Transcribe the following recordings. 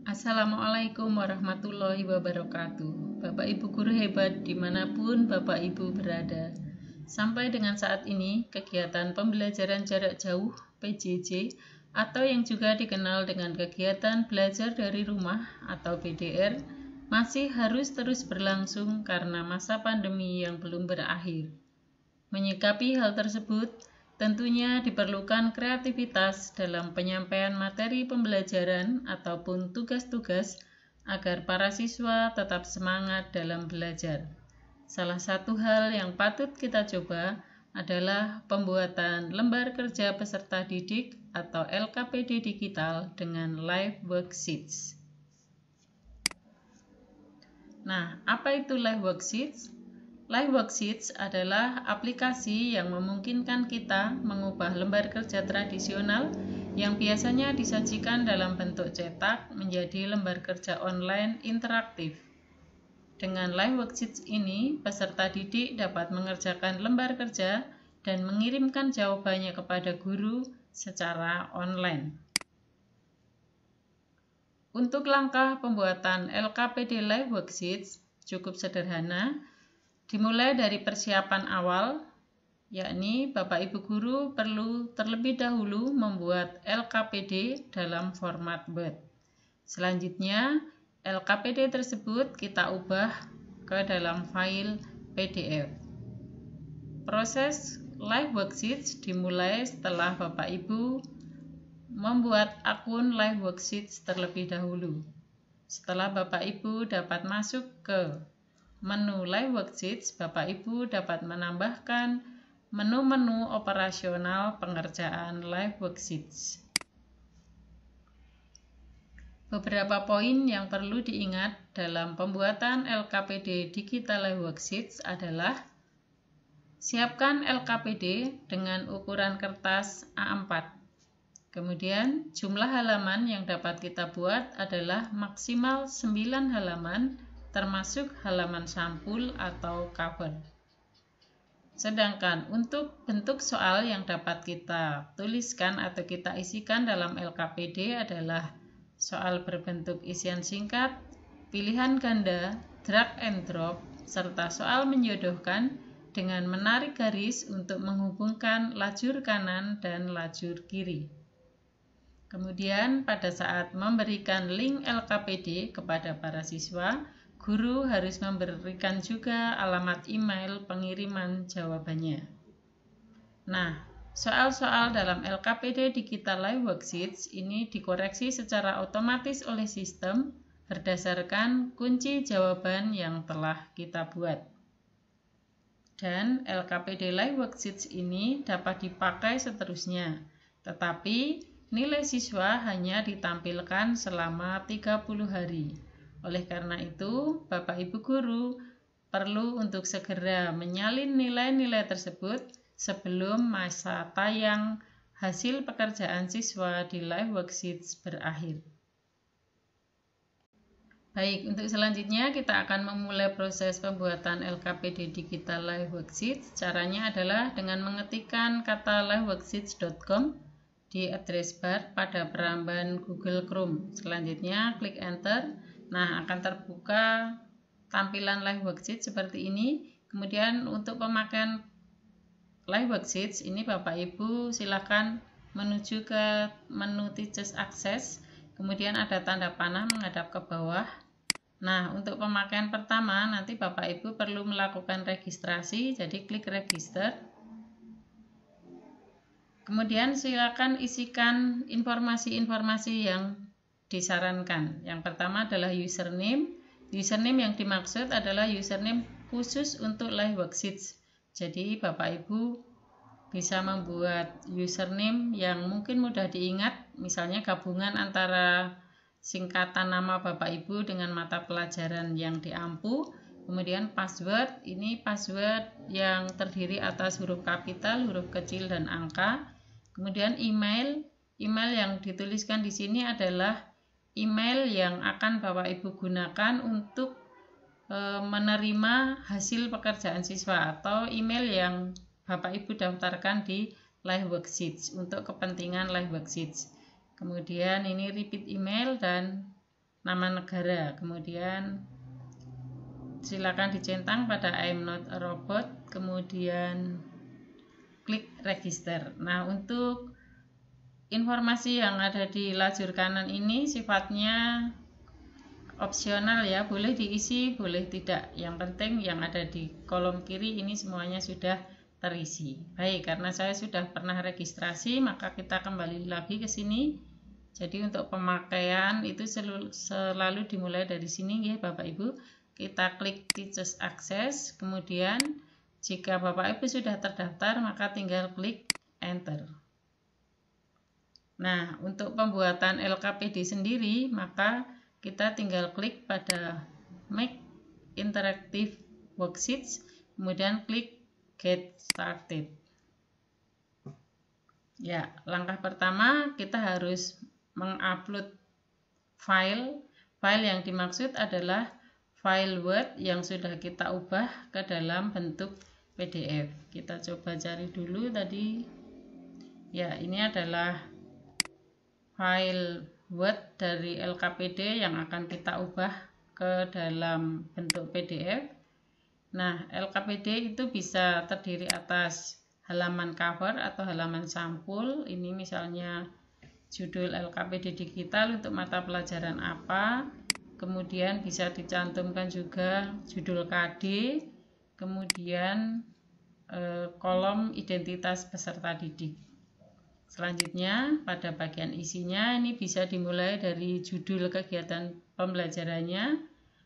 Assalamualaikum warahmatullahi wabarakatuh. Bapak Ibu guru hebat dimanapun Bapak Ibu berada. Sampai dengan saat ini, kegiatan pembelajaran jarak jauh PJJ atau yang juga dikenal dengan kegiatan belajar dari rumah atau BDR masih harus terus berlangsung karena masa pandemi yang belum berakhir. Menyikapi hal tersebut, tentunya diperlukan kreativitas dalam penyampaian materi pembelajaran ataupun tugas-tugas agar para siswa tetap semangat dalam belajar. Salah satu hal yang patut kita coba adalah pembuatan lembar kerja peserta didik atau LKPD digital dengan live worksheets. Nah, apa itu live worksheets? Live worksheets adalah aplikasi yang memungkinkan kita mengubah lembar kerja tradisional yang biasanya disajikan dalam bentuk cetak menjadi lembar kerja online interaktif. Dengan live worksheets ini, peserta didik dapat mengerjakan lembar kerja dan mengirimkan jawabannya kepada guru secara online. Untuk langkah pembuatan LKPD Live Worksheets cukup sederhana. Dimulai dari persiapan awal, yakni Bapak Ibu Guru perlu terlebih dahulu membuat LKPD dalam format Word. Selanjutnya, LKPD tersebut kita ubah ke dalam file PDF. Proses Live Worksheets dimulai setelah Bapak Ibu membuat akun Live Worksheets terlebih dahulu. Setelah Bapak Ibu dapat masuk ke menu Live Worksheets, Bapak Ibu dapat menambahkan menu-menu operasional pengerjaan Live Worksheets. Beberapa poin yang perlu diingat dalam pembuatan LKPD Digital Live Worksheets adalah: siapkan LKPD dengan ukuran kertas A4. Kemudian jumlah halaman yang dapat kita buat adalah maksimal 9 halaman termasuk halaman sampul atau cover. Sedangkan untuk bentuk soal yang dapat kita tuliskan atau kita isikan dalam LKPD adalah soal berbentuk isian singkat, pilihan ganda, drag and drop, serta soal menjodohkan dengan menarik garis untuk menghubungkan lajur kanan dan lajur kiri. Kemudian pada saat memberikan link LKPD kepada para siswa, guru harus memberikan juga alamat email pengiriman jawabannya. Nah, soal-soal dalam LKPD Digital Live Worksheets ini dikoreksi secara otomatis oleh sistem berdasarkan kunci jawaban yang telah kita buat. Dan LKPD Live Worksheets ini dapat dipakai seterusnya, tetapi nilai siswa hanya ditampilkan selama 30 hari. Oleh karena itu, Bapak Ibu Guru perlu untuk segera menyalin nilai-nilai tersebut sebelum masa tayang hasil pekerjaan siswa di Live Worksheets berakhir. Baik, untuk selanjutnya kita akan memulai proses pembuatan LKPD Digital Live Worksheets. Caranya adalah dengan mengetikkan kata liveworksheets.com di address bar pada peramban Google Chrome. Selanjutnya klik enter. Nah, akan terbuka tampilan Live Worksheets seperti ini. Kemudian untuk pemakaian Live Worksheets ini Bapak Ibu silakan menuju ke menu Teachers Access. Kemudian ada tanda panah menghadap ke bawah. Nah, untuk pemakaian pertama nanti Bapak Ibu perlu melakukan registrasi. Jadi klik register. Kemudian silakan isikan informasi-informasi yang disarankan. Yang pertama adalah username. Username yang dimaksud adalah username khusus untuk Live Worksheets. Jadi Bapak Ibu bisa membuat username yang mungkin mudah diingat, misalnya gabungan antara singkatan nama Bapak Ibu dengan mata pelajaran yang diampu. Kemudian password, ini password yang terdiri atas huruf kapital, huruf kecil, dan angka. Kemudian email yang dituliskan di sini adalah email yang akan Bapak Ibu gunakan untuk menerima hasil pekerjaan siswa atau email yang Bapak Ibu daftarkan di Live Worksheets untuk kepentingan Live Worksheets. Kemudian ini repeat email dan nama negara, kemudian silakan dicentang pada I'm not a robot, kemudian klik register. Nah, untuk informasi yang ada di lajur kanan ini sifatnya opsional ya, boleh diisi, boleh tidak. Yang penting yang ada di kolom kiri ini semuanya sudah terisi. Baik, karena saya sudah pernah registrasi, maka kita kembali lagi ke sini. Jadi untuk pemakaian itu selalu dimulai dari sini ya Bapak Ibu. Kita klik Teachers Access, kemudian jika Bapak Ibu sudah terdaftar maka tinggal klik Enter. Nah, untuk pembuatan LKPD sendiri maka kita tinggal klik pada Make Interactive Worksheets, kemudian klik Get Started. Ya, langkah pertama kita harus mengupload file. File yang dimaksud adalah file Word yang sudah kita ubah ke dalam bentuk PDF. Kita coba cari dulu tadi. Ya, ini adalah file Word dari LKPD yang akan kita ubah ke dalam bentuk PDF. Nah, LKPD itu bisa terdiri atas halaman cover atau halaman sampul. Ini misalnya judul LKPD digital untuk mata pelajaran apa, kemudian bisa dicantumkan juga judul KD, kemudian kolom identitas peserta didik. Selanjutnya pada bagian isinya ini bisa dimulai dari judul kegiatan pembelajarannya,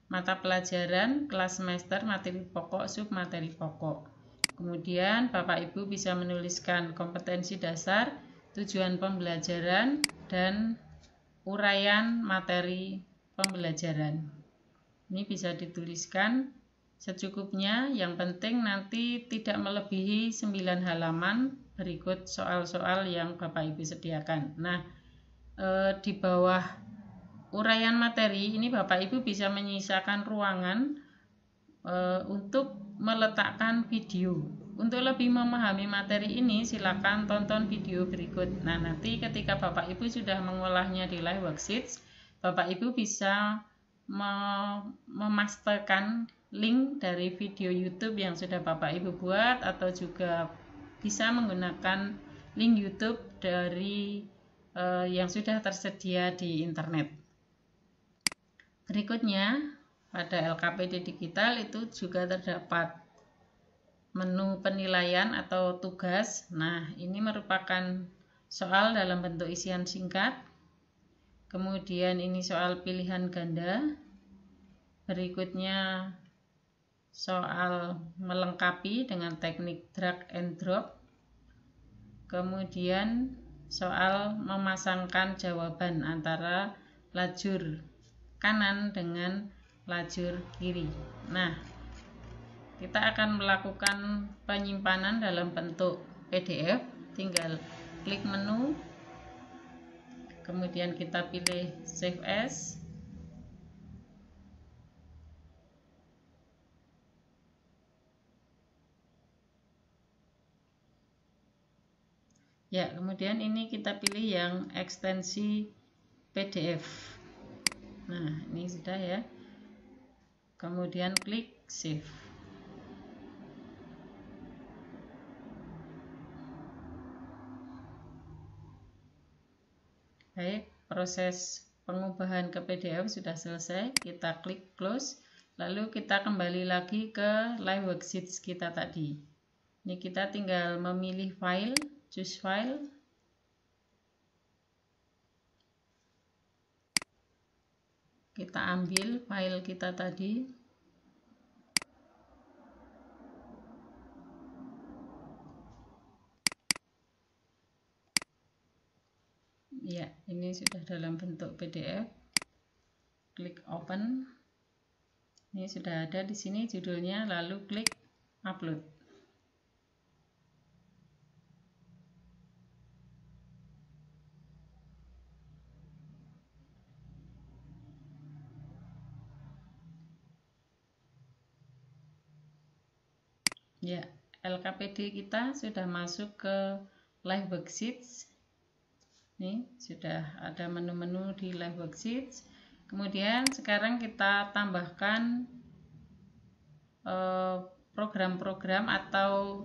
mata pelajaran, kelas semester, materi pokok, sub materi pokok. Kemudian Bapak Ibu bisa menuliskan kompetensi dasar, tujuan pembelajaran, dan uraian materi pembelajaran. Ini bisa dituliskan secukupnya, yang penting nanti tidak melebihi 9 halaman berikut soal-soal yang Bapak Ibu sediakan. Nah, di bawah uraian materi ini Bapak Ibu bisa menyisakan ruangan untuk meletakkan video. Untuk lebih memahami materi ini silakan tonton video berikut. Nah, nanti ketika Bapak Ibu sudah mengolahnya di Live Worksheets, Bapak Ibu bisa memastekan link dari video YouTube yang sudah Bapak Ibu buat, atau juga bisa menggunakan link YouTube dari yang sudah tersedia di internet. Berikutnya, pada LKPD digital itu juga terdapat menu penilaian atau tugas. Nah, ini merupakan soal dalam bentuk isian singkat. Kemudian ini soal pilihan ganda. Berikutnya soal melengkapi dengan teknik drag and drop. Kemudian soal memasangkan jawaban antara lajur kanan dengan lajur kiri. Nah, kita akan melakukan penyimpanan dalam bentuk PDF. Tinggal klik menu, kemudian kita pilih Save As. Ya, kemudian ini kita pilih yang ekstensi PDF. Nah, ini sudah ya. Kemudian klik Save. Baik, proses pengubahan ke PDF sudah selesai. Kita klik Close. Lalu kita kembali lagi ke Live Worksheets kita tadi. Ini kita tinggal memilih file, choose file. Kita ambil file kita tadi. Ya, ini sudah dalam bentuk PDF. Klik Open. Ini sudah ada di sini judulnya, lalu klik Upload. Ya, LKPD kita sudah masuk ke Live Worksheets. Nih, sudah ada menu-menu di Live Worksheets. Kemudian sekarang kita tambahkan program-program atau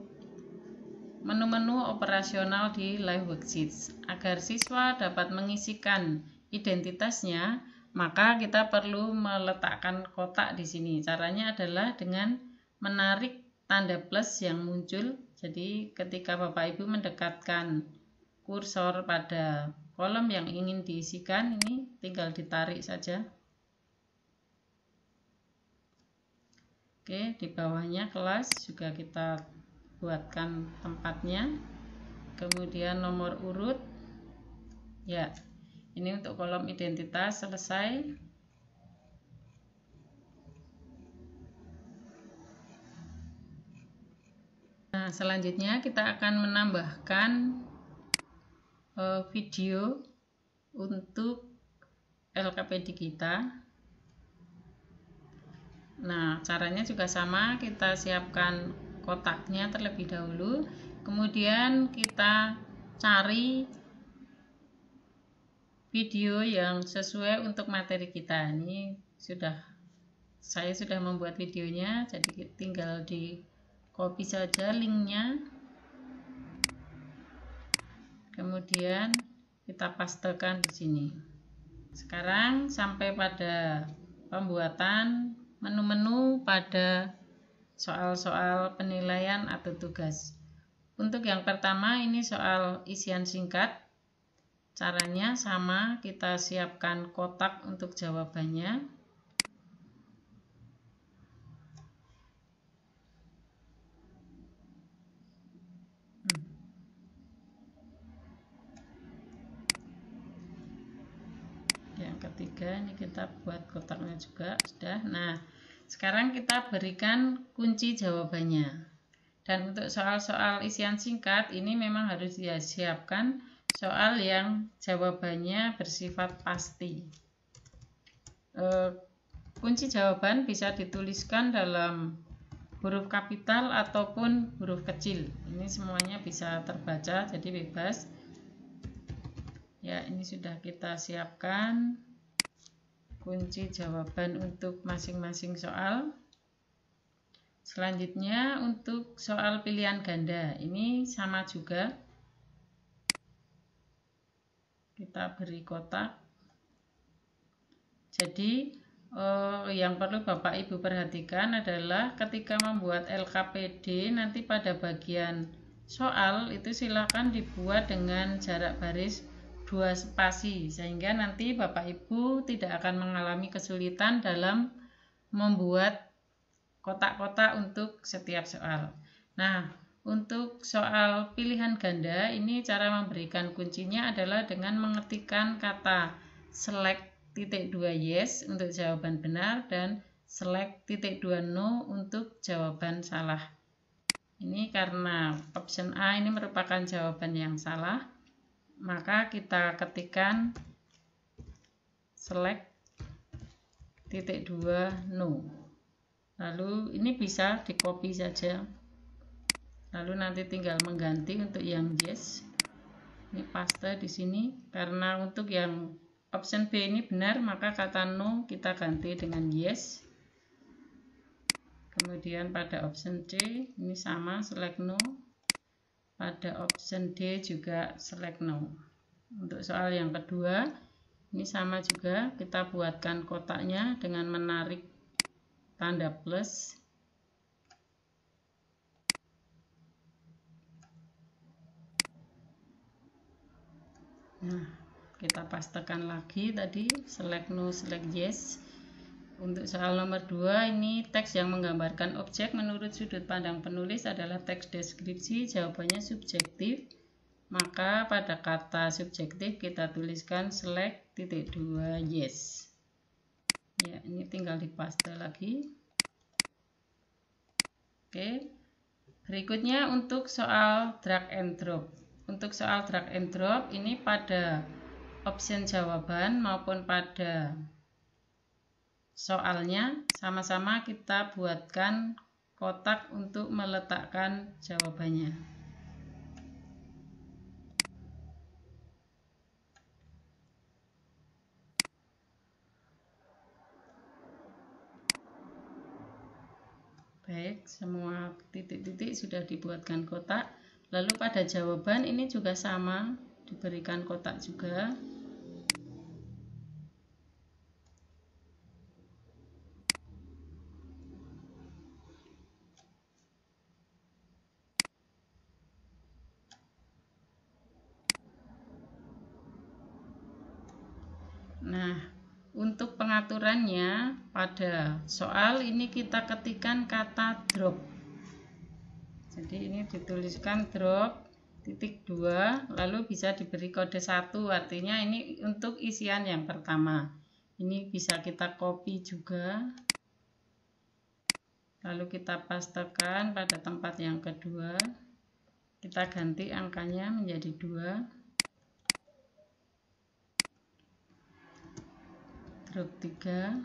menu-menu operasional di Live Worksheets. Agar siswa dapat mengisikan identitasnya, maka kita perlu meletakkan kotak di sini. Caranya adalah dengan menarik tanda plus yang muncul. Jadi ketika Bapak Ibu mendekatkan kursor pada kolom yang ingin diisikan, ini tinggal ditarik saja. Oke, di bawahnya kelas juga kita buatkan tempatnya, kemudian nomor urut ya, ini untuk kolom identitas selesai. Nah, selanjutnya kita akan menambahkan video untuk LKPD kita. Nah, caranya juga sama, kita siapkan kotaknya terlebih dahulu, kemudian kita cari video yang sesuai untuk materi kita. Ini saya sudah membuat videonya, jadi tinggal di copy saja linknya, kemudian kita pastekan di sini. Sekarang sampai pada pembuatan menu-menu pada soal-soal penilaian atau tugas. Untuk yang pertama ini soal isian singkat. Caranya sama, kita siapkan kotak untuk jawabannya. Yang ketiga ini kita buat kotaknya juga sudah. Nah, sekarang kita berikan kunci jawabannya. Dan untuk soal-soal isian singkat ini memang harus disiapkan soal yang jawabannya bersifat pasti. Kunci jawaban bisa dituliskan dalam huruf kapital ataupun huruf kecil. Ini semuanya bisa terbaca, jadi bebas. Ya, ini sudah kita siapkan kunci jawaban untuk masing-masing soal. Selanjutnya untuk soal pilihan ganda, ini sama juga. Kita beri kotak. Jadi yang perlu Bapak Ibu perhatikan adalah ketika membuat LKPD nanti pada bagian soal itu silakan dibuat dengan jarak baris 2 spasi, sehingga nanti Bapak Ibu tidak akan mengalami kesulitan dalam membuat kotak-kotak untuk setiap soal. Nah, untuk soal pilihan ganda ini cara memberikan kuncinya adalah dengan mengetikkan kata select titik 2 yes untuk jawaban benar dan select titik 2 no untuk jawaban salah. Ini karena option A ini merupakan jawaban yang salah, maka kita ketikkan select titik 2 no. Lalu ini bisa di copy saja, lalu nanti tinggal mengganti untuk yang yes, ini paste di sini. Karena untuk yang option B ini benar, maka kata no kita ganti dengan yes. Kemudian pada option C ini sama, select no. Pada option D juga select no. Untuk soal yang kedua ini sama juga, kita buatkan kotaknya dengan menarik tanda plus. Nah, kita pastekan lagi tadi select no, select yes. Untuk soal nomor 2 ini teks yang menggambarkan objek menurut sudut pandang penulis adalah teks deskripsi, jawabannya subjektif. Maka pada kata subjektif kita tuliskan select titik 2 yes. Ya, ini tinggal dipaste lagi. Oke. Berikutnya untuk soal drag and drop. Untuk soal drag and drop ini pada option jawaban maupun pada soalnya sama-sama kita buatkan kotak untuk meletakkan jawabannya. Baik, semua titik-titik sudah dibuatkan kotak. Lalu pada jawaban ini juga sama, diberikan kotak juga. Nah, untuk pengaturannya pada soal ini kita ketikkan kata drop. Jadi ini dituliskan drop titik 2, lalu bisa diberi kode 1, artinya ini untuk isian yang pertama. Ini bisa kita copy juga, lalu kita pastekan pada tempat yang kedua. Kita ganti angkanya menjadi 2. Drop 3,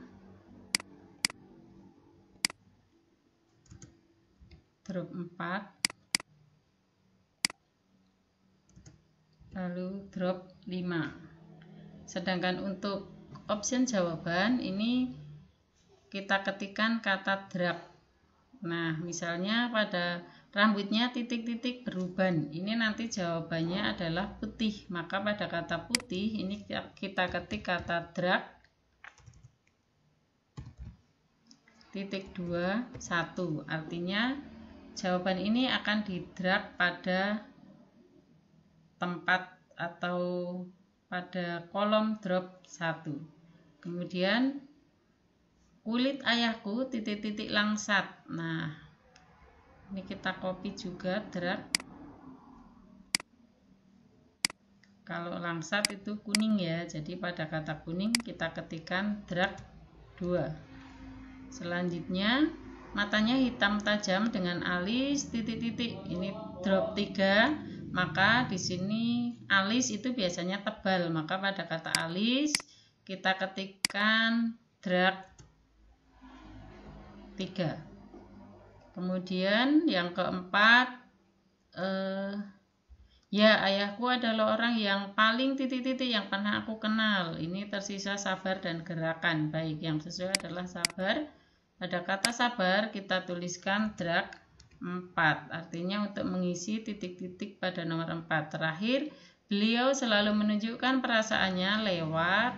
drop 4, lalu drop 5. Sedangkan untuk option jawaban ini kita ketikkan kata drag. Nah, misalnya pada rambutnya titik-titik beruban, ini nanti jawabannya adalah putih, maka pada kata putih ini kita ketik kata drag titik 2, 1, artinya jawaban ini akan didrag pada tempat atau pada kolom drop 1. Kemudian kulit ayahku titik-titik langsat. Nah, ini kita copy juga, drag. Kalau langsat itu kuning ya, jadi pada kata kuning kita ketikkan drag 2. Selanjutnya matanya hitam tajam dengan alis titik-titik. Ini drop 3, maka di sini alis itu biasanya tebal, maka pada kata alis kita ketikkan drag 3. Kemudian yang keempat, ya ayahku adalah orang yang paling titik-titik yang pernah aku kenal. Ini tersisa sabar dan gerakan. Baik, yang sesuai adalah sabar. Pada kata sabar kita tuliskan drag 4, artinya untuk mengisi titik-titik pada nomor 4. Terakhir, beliau selalu menunjukkan perasaannya lewat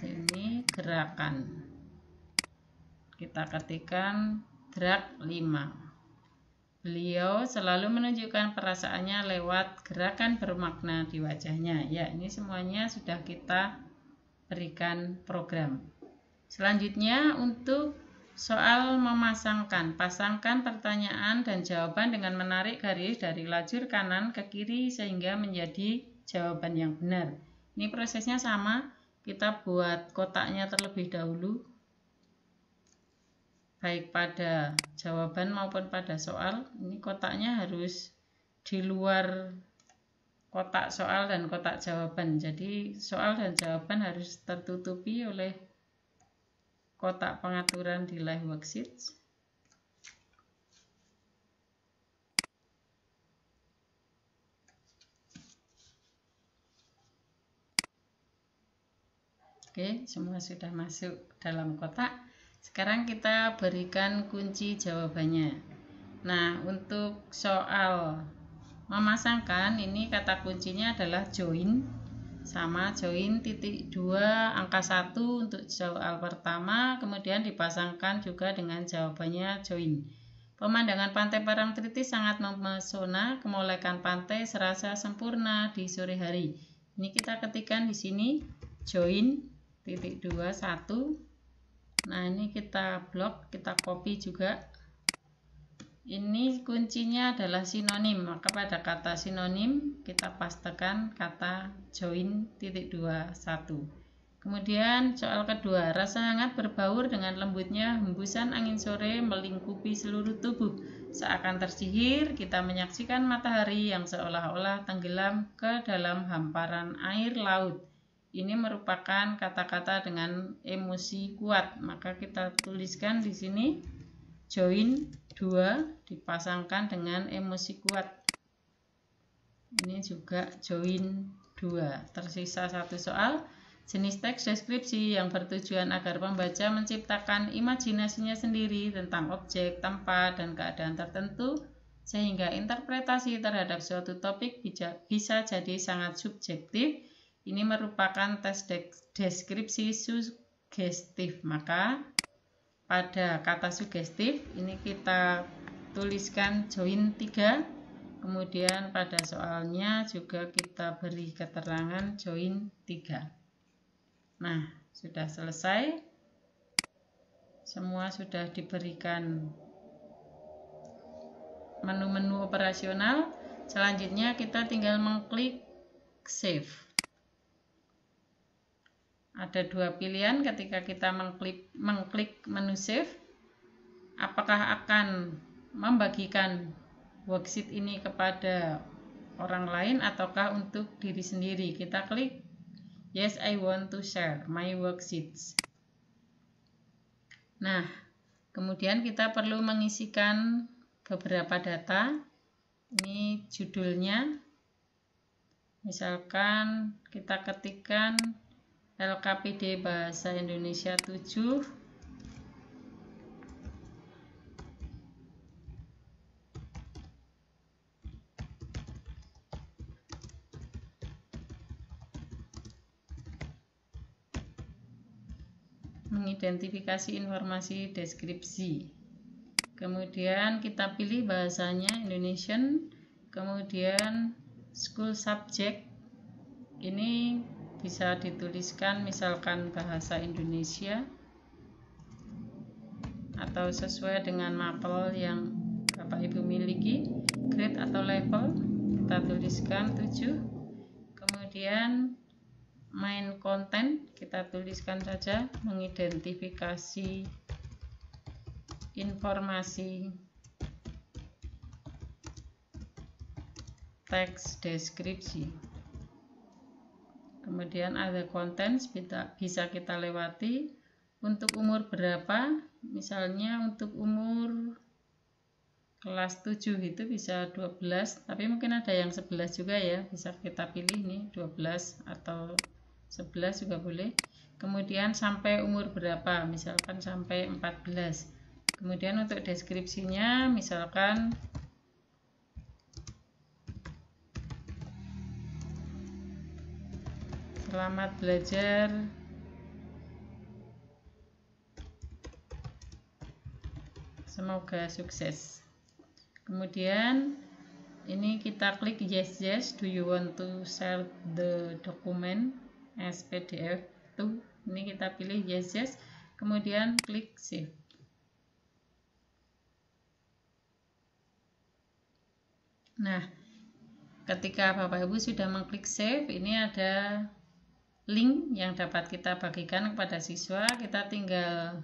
ini gerakan. Kita ketikkan drag 5. Beliau selalu menunjukkan perasaannya lewat gerakan bermakna di wajahnya. Ya, ini semuanya sudah kita berikan program. Selanjutnya untuk soal memasangkan, pasangkan pertanyaan dan jawaban dengan menarik garis dari lajur kanan ke kiri sehingga menjadi jawaban yang benar. Ini prosesnya sama, kita buat kotaknya terlebih dahulu, baik pada jawaban maupun pada soal. Ini kotaknya harus di luar kotak soal dan kotak jawaban, jadi soal dan jawaban harus tertutupi oleh kotak pengaturan di live worksheets. Oke, semua sudah masuk dalam kotak. Sekarang kita berikan kunci jawabannya. Nah, untuk soal memasangkan ini kata kuncinya adalah join. Sama join titik 2 angka 1 untuk soal pertama, kemudian dipasangkan juga dengan jawabannya join. Pemandangan pantai Parangtritis sangat memesona, kemolekan pantai serasa sempurna di sore hari. Ini kita ketikkan di sini join titik 2 1. Nah, ini kita blok, kita copy juga. Ini kuncinya adalah sinonim, maka pada kata sinonim kita pastekan kata join titik 2 1. Kemudian soal kedua, rasa hangat berbaur dengan lembutnya hembusan angin sore melingkupi seluruh tubuh. Seakan tersihir, kita menyaksikan matahari yang seolah-olah tenggelam ke dalam hamparan air laut. Ini merupakan kata-kata dengan emosi kuat, maka kita tuliskan di sini join 2 dipasangkan dengan emosi kuat. Ini juga join 2. Tersisa satu soal. Jenis teks deskripsi yang bertujuan agar pembaca menciptakan imajinasinya sendiri tentang objek, tempat, dan keadaan tertentu, sehingga interpretasi terhadap suatu topik bisa jadi sangat subjektif. Ini merupakan teks deskripsi sugestif. Maka pada kata sugestif ini kita tuliskan join 3. Kemudian pada soalnya juga kita beri keterangan join 3. Nah, sudah selesai. Semua sudah diberikan menu-menu operasional. Selanjutnya kita tinggal mengklik save. Ada dua pilihan ketika kita mengklik menu save. Apakah akan membagikan worksheet ini kepada orang lain ataukah untuk diri sendiri? Kita klik yes, I want to share my worksheets. Nah, kemudian kita perlu mengisikan beberapa data. Ini judulnya. Misalkan kita ketikkan LKPD Bahasa Indonesia 7. Mengidentifikasi informasi deskripsi. Kemudian kita pilih bahasanya Indonesian, kemudian school subject. Ini bisa dituliskan misalkan bahasa Indonesia atau sesuai dengan mapel yang Bapak Ibu miliki. Grade atau level kita tuliskan 7. Kemudian main content kita tuliskan saja mengidentifikasi informasi teks deskripsi. Kemudian ada content bisa kita lewati. Untuk umur berapa? Misalnya untuk umur kelas 7 itu bisa 12, tapi mungkin ada yang 11 juga ya, bisa kita pilih nih 12 atau 11 juga boleh. Kemudian sampai umur berapa, misalkan sampai 14. Kemudian untuk deskripsinya misalkan selamat belajar semoga sukses. Kemudian ini kita klik yes, do you want to share the document as PDF tuh. Ini kita pilih yes, kemudian klik save. Nah, ketika Bapak Ibu sudah mengklik save, ini ada link yang dapat kita bagikan kepada siswa. Kita tinggal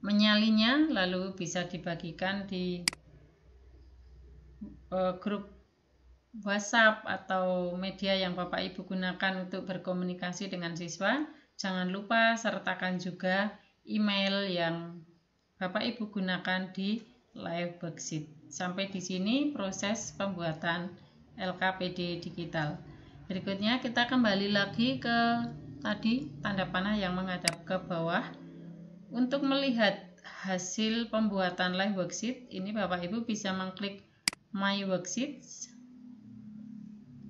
menyalinya, lalu bisa dibagikan di grup WhatsApp atau media yang Bapak Ibu gunakan untuk berkomunikasi dengan siswa. Jangan lupa sertakan juga email yang Bapak Ibu gunakan di live worksheet. Sampai di sini proses pembuatan LKPD digital. Berikutnya kita kembali lagi ke tadi tanda panah yang menghadap ke bawah. Untuk melihat hasil pembuatan live worksheet, ini Bapak Ibu bisa mengklik my worksheets.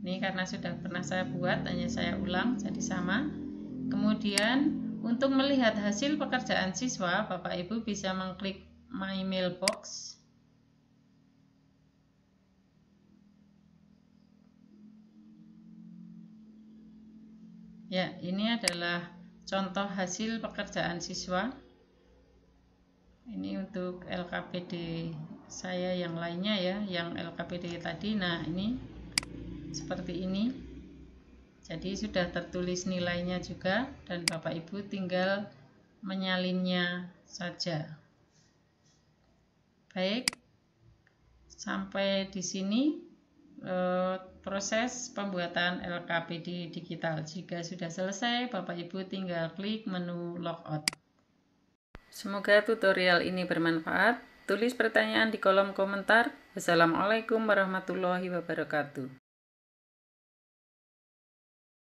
Ini karena sudah pernah saya buat, hanya saya ulang jadi sama. Kemudian untuk melihat hasil pekerjaan siswa, Bapak Ibu bisa mengklik my mailbox. Ya, ini adalah contoh hasil pekerjaan siswa. Ini untuk LKPD saya yang lainnya ya, yang LKPD tadi. Nah, ini seperti ini. Jadi sudah tertulis nilainya juga dan Bapak Ibu tinggal menyalinnya saja. Baik, sampai di sini proses pembuatan LKPD digital. Jika sudah selesai, Bapak Ibu tinggal klik menu logout. Semoga tutorial ini bermanfaat. Tulis pertanyaan di kolom komentar. Wassalamualaikum warahmatullahi wabarakatuh.